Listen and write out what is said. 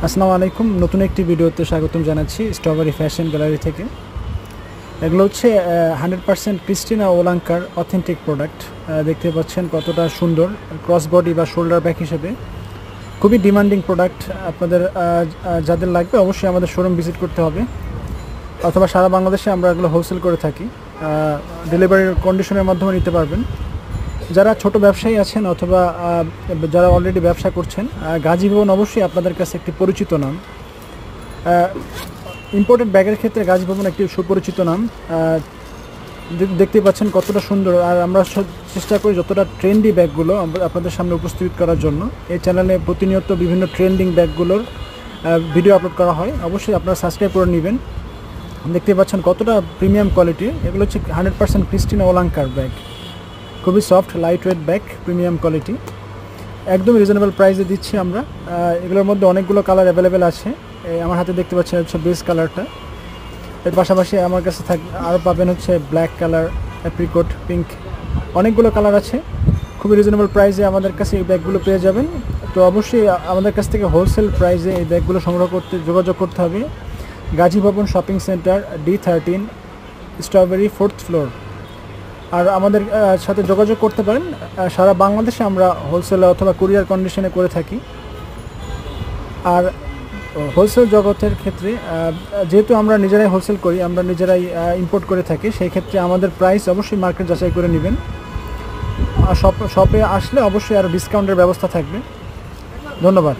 আসসালামু আলাইকুম, নতুন একটি ভিডিওতে স্বাগতম জানাচ্ছি স্ট্রবেরি ফ্যাশন গ্যালারি থেকে। এগুলো হচ্ছে 100% ক্রিস্টিনা ওলাঙ্কার অথেন্টিক প্রোডাক্ট। দেখতে পাচ্ছেন কতটা সুন্দর, ক্রস বডি বা শোল্ডার ব্যাগ হিসেবে খুবই ডিমান্ডিং প্রোডাক্ট। আপনাদের যাদের লাগবে অবশ্যই আমাদের শোরুম ভিজিট করতে হবে, অথবা সারা বাংলাদেশে আমরা এগুলো হোলসেল করে থাকি। ডেলিভারির কন্ডিশনের মাধ্যমে নিতে পারবেন। যারা ছোট ব্যবসায়ী আছেন অথবা যারা অলরেডি ব্যবসা করছেন, গাজী ভবন অবশ্যই আপনাদের কাছে একটি পরিচিত নাম। ইম্পোর্টেড ব্যাগের ক্ষেত্রে গাজী ভবন একটি সুপরিচিত নাম। দেখতে পাচ্ছেন কতটা সুন্দর, আর আমরা চেষ্টা করি যতটা ট্রেন্ডি ব্যাগগুলো আপনাদের সামনে উপস্থিত করার জন্য। এই চ্যানেলে প্রতিনিয়ত বিভিন্ন ট্রেন্ডিং ব্যাগগুলোর ভিডিও আপলোড করা হয়, অবশ্যই আপনারা সাবস্ক্রাইব করে নেবেন। দেখতে পাচ্ছেন কতটা প্রিমিয়াম কোয়ালিটি। এগুলো হচ্ছে 100% ক্রিস্টিনা ওলাঙ্কার ব্যাগ, খুবই soft light weight bag, premium quality, একদম রিজনেবল প্রাইসে দিচ্ছি আমরা। এগুলোর মধ্যে অনেকগুলো কালার অ্যাভেলেবেল আছে। আমার হাতে দেখতে পাচ্ছেন হচ্ছে বেস কালারটা। এর পাশাপাশি আমার কাছে আরও পাবেন হচ্ছে ব্ল্যাক কালার, অ্যাপ্রিকট, পিঙ্ক, অনেকগুলো কালার আছে। খুবই রিজনেবল প্রাইসে আমাদের কাছে এই ব্যাগগুলো পেয়ে যাবেন। তো অবশ্যই আমাদের কাছ থেকে হোলসেল প্রাইসে এই ব্যাগগুলো সংগ্রহ করতে যোগাযোগ করতে হবে। Gazi Bhaban shopping center, D13, strawberry 4th floor. আর আমাদের সাথে যোগাযোগ করতে পারেন। সারা বাংলাদেশে আমরা হোলসেল অথবা কুরিয়ার কন্ডিশনে করে থাকি। আর হোলসেল জগতের ক্ষেত্রে যেহেতু আমরা নিজেরাই হোলসেল করি, আমরা নিজেরাই ইম্পোর্ট করে থাকি, সেই ক্ষেত্রে আমাদের প্রাইস অবশ্যই মার্কেট যাচাই করে নেবেন। আর শপে আসলে অবশ্যই আরও ডিসকাউন্টের ব্যবস্থা থাকবে। ধন্যবাদ।